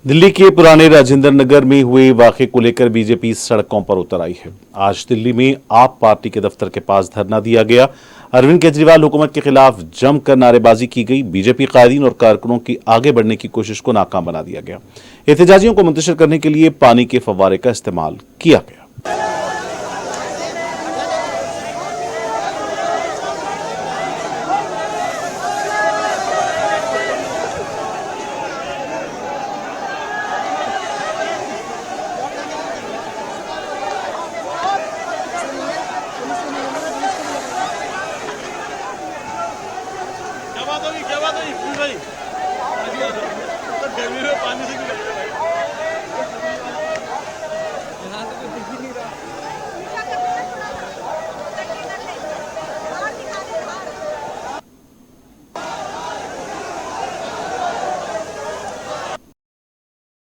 दिल्ली के पुराने राजेंद्र नगर में हुए वाकये को लेकर बीजेपी सड़कों पर उतर आई है। आज दिल्ली में आप पार्टी के दफ्तर के पास धरना दिया गया। अरविंद केजरीवाल हुकूमत के खिलाफ जमकर नारेबाजी की गई। बीजेपी कायदीन और कारकुनों की आगे बढ़ने की कोशिश को नाकाम बना दिया गया। एहतजाजियों को मुंतशिर करने के लिए पानी के फव्वारे का इस्तेमाल किया गया।